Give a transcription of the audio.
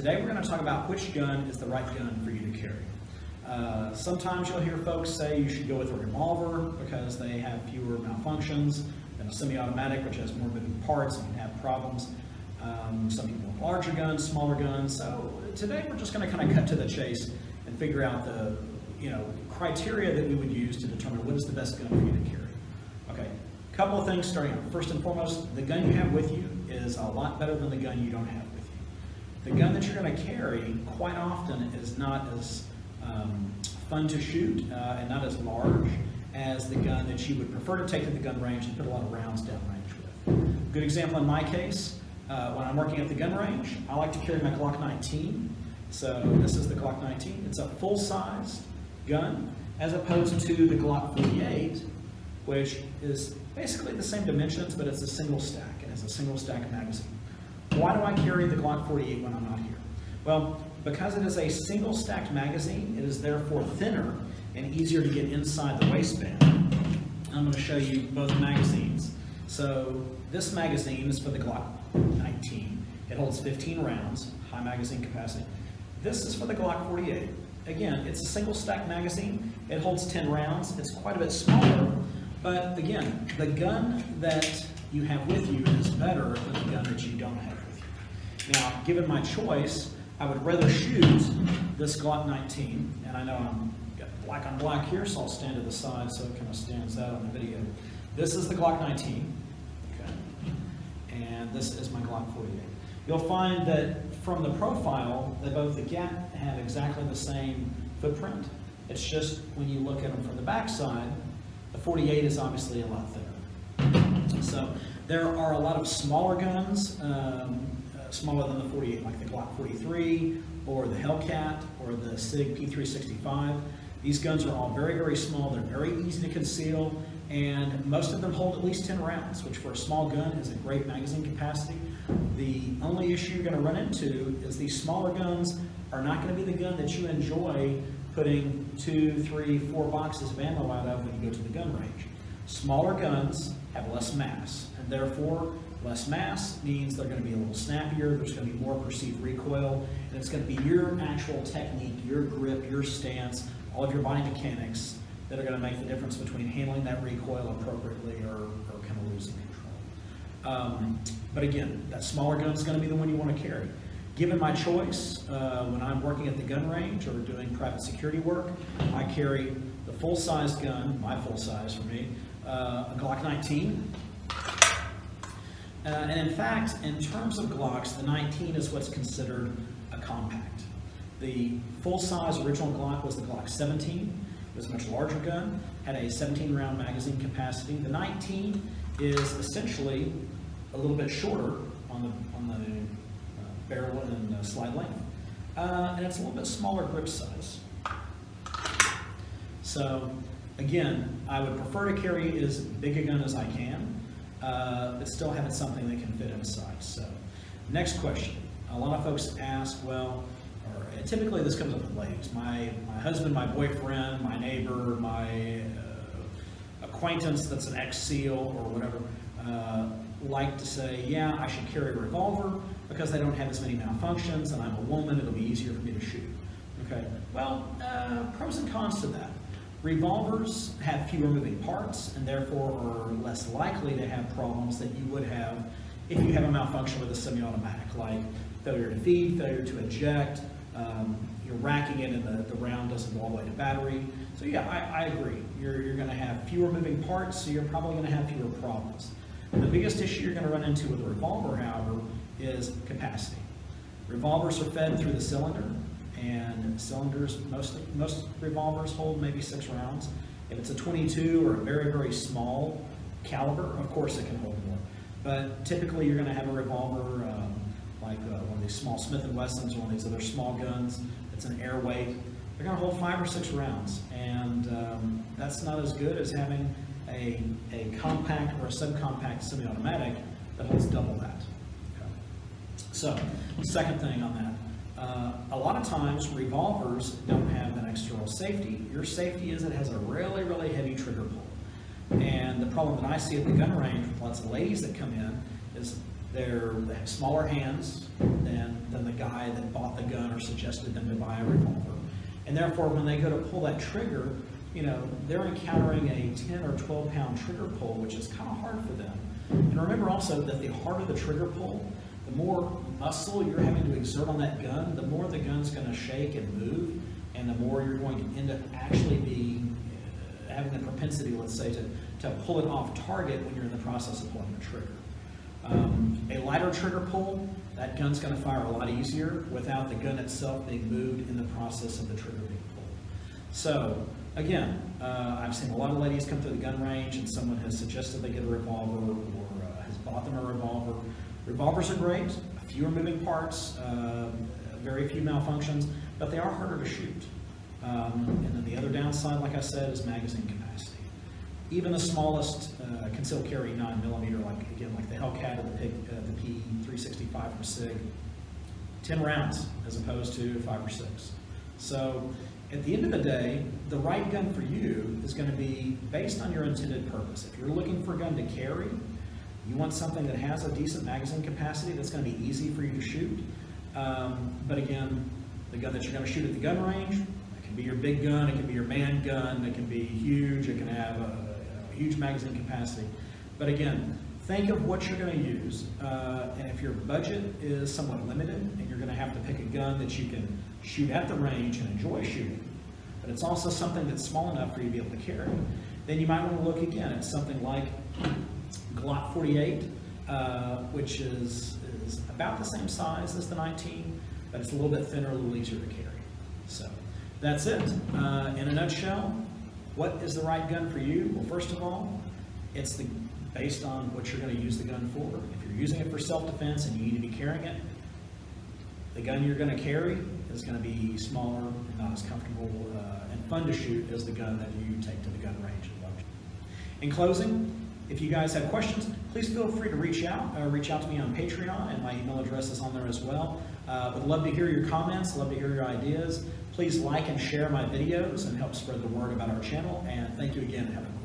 Today we're going to talk about which gun is the right gun for you to carry. Sometimes you'll hear folks say you should go with a revolver because they have fewer malfunctions than a semi-automatic, which has more moving parts and can have problems. Some people want larger guns, smaller guns. So today we're just going to kind of cut to the chase and figure out the criteria that we would use to determine what is the best gun for you to carry. Okay, a couple of things starting out. First and foremost, the gun you have with you is a lot better than the gun you don't have with you. The gun that you're going to carry quite often is not as fun to shoot and not as large as the gun that you would prefer to take to the gun range and put a lot of rounds downrange with. Good example in my case, when I'm working at the gun range, I like to carry my Glock 19. So this is the Glock 19. It's a full-size gun as opposed to the Glock 48, which is basically the same dimensions, but it's a single stack. It has a single stack magazine. Why do I carry the Glock 48 when I'm not here? Well, because it is a single stacked magazine, it is therefore thinner and easier to get inside the waistband. I'm going to show you both magazines. So this magazine is for the Glock 19. It holds 15 rounds, high magazine capacity. This is for the Glock 48. Again, it's a single stack magazine. It holds 10 rounds. It's quite a bit smaller, but again, the gun that you have with you is better than the gun that you don't have with you. Now, given my choice, I would rather shoot this Glock 19, and I know I'm got black on black here, so I'll stand to the side so it kind of stands out on the video. This is the Glock 19, okay, and this is my Glock 48. You'll find that from the profile, that both the gap have exactly the same footprint. It's just when you look at them from the back side, the 48 is obviously a lot thinner. So there are a lot of smaller guns, smaller than the 48, like the Glock 43 or the Hellcat or the SIG P365. These guns are all very, very small. They're very easy to conceal, and most of them hold at least 10 rounds, which for a small gun is a great magazine capacity. The only issue you're going to run into is these smaller guns are not going to be the gun that you enjoy putting 2, 3, 4 boxes of ammo out of when you go to the gun range. Smaller guns have less mass, and therefore less mass means they're going to be a little snappier, there's going to be more perceived recoil, and it's going to be your actual technique, your grip, your stance, all of your body mechanics that are going to make the difference between handling that recoil appropriately or kind of losing control. But again, that smaller gun is going to be the one you want to carry. Given my choice, when I'm working at the gun range or doing private security work, I carry the full-size gun, my full size for me, a Glock 19. And in fact, in terms of Glocks, the 19 is what's considered a compact. The full-size original Glock was the Glock 17. It was a much larger gun, had a 17-round magazine capacity. The 19 is essentially a little bit shorter on the barrel and slide length, and it's a little bit smaller grip size. So again, I would prefer to carry as big a gun as I can, but still have it something that can fit inside. So next question. A lot of folks ask, well, or typically this comes up with ladies. My husband, my boyfriend, my neighbor, my acquaintance that's an ex-SEAL or whatever, like to say, yeah, I should carry a revolver because they don't have as many malfunctions, and I'm a woman, it'll be easier for me to shoot. Okay, well, pros and cons to that. Revolvers have fewer moving parts and therefore are less likely to have problems that you would have if you have a malfunction with a semi-automatic, like failure to feed, failure to eject, you're racking it and the round doesn't go all the way to battery. So yeah, I agree. You're going to have fewer moving parts, so you're probably going to have fewer problems. The biggest issue you're going to run into with a revolver, however, is capacity. Revolvers are fed through the cylinder, and cylinders, most revolvers hold maybe 6 rounds. If it's a 22 or a very, very small caliber, of course it can hold more. But typically you're going to have a revolver like one of these small Smith & Wessons or one of these other small guns. It's an air weight. They're going to hold 5 or 6 rounds, and that's not as good as having a compact or a subcompact semi-automatic that holds double that. Okay. So, the second thing on that, a lot of times revolvers don't have an external safety. Your safety is it has a really, really heavy trigger pull. And the problem that I see at the gun range with lots of ladies that come in is they have smaller hands than than the guy that bought the gun or suggested them to buy a revolver. And therefore, when they go to pull that trigger, they're encountering a 10 or 12 pound trigger pull, which is kind of hard for them. And remember also that the harder the trigger pull, the more muscle you're having to exert on that gun, the more the gun's going to shake and move, and the more you're going to end up actually having the propensity, let's say, to pull it off target when you're in the process of pulling the trigger. A lighter trigger pull, that gun's going to fire a lot easier without the gun itself being moved in the process of the trigger being pulled. So, again, I've seen a lot of ladies come through the gun range and someone has suggested they get a revolver or has bought them a revolver. Revolvers are great, fewer moving parts, very few malfunctions, but they are harder to shoot. And then the other downside, like I said, is magazine capacity. Even the smallest concealed carry 9mm, like the Hellcat or the P365 from SIG, 10 rounds as opposed to 5 or 6. So at the end of the day, the right gun for you is going to be based on your intended purpose. If you're looking for a gun to carry, you want something that has a decent magazine capacity that's going to be easy for you to shoot. But again, the gun that you're going to shoot at the gun range, it can be your big gun, it can be your man gun, it can be huge, it can have a huge magazine capacity. But again, think of what you're going to use. And if your budget is somewhat limited and you're going to have to pick a gun that you can shoot at the range and enjoy shooting, but it's also something that's small enough for you to be able to carry, then you might want to look again at something like Glock 48, which is about the same size as the 19, but it's a little bit thinner, a little easier to carry. So that's it. In a nutshell, what is the right gun for you? Well, first of all, it's based on what you're going to use the gun for. If you're using it for self-defense and you need to be carrying it, the gun you're going to carry is going to be smaller and not as comfortable and fun to shoot as the gun that you take to the gun range and love. In closing, if you guys have questions, please feel free to reach out to me on Patreon, and my email address is on there as well. Would love to hear your comments, love to hear your ideas. Please like and share my videos and help spread the word about our channel. And thank you again, and have a